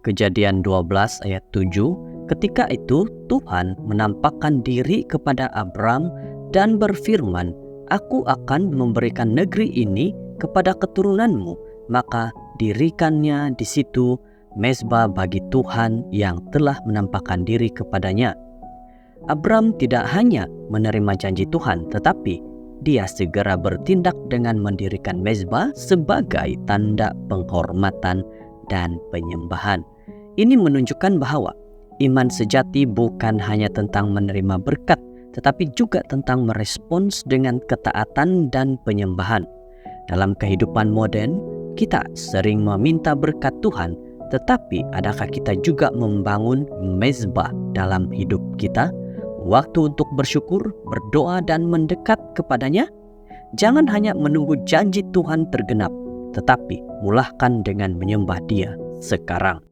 Kejadian 12 ayat 7, ketika itu Tuhan menampakkan diri kepada Abram dan berfirman, "Aku akan memberikan negeri ini kepada keturunanmu." Maka dirikannya di situ mezbah bagi Tuhan yang telah menampakkan diri kepadanya. Abram tidak hanya menerima janji Tuhan, tetapi dia segera bertindak dengan mendirikan mezbah sebagai tanda penghormatan dan penyembahan. Ini menunjukkan bahwa iman sejati bukan hanya tentang menerima berkat, tetapi juga tentang merespons dengan ketaatan dan penyembahan. Dalam kehidupan modern, kita sering meminta berkat Tuhan, tetapi adakah kita juga membangun mezbah dalam hidup kita? Waktu untuk bersyukur, berdoa, dan mendekat kepadanya? Jangan hanya menunggu janji Tuhan tergenap, tetapi mulahkan dengan menyembah Dia sekarang.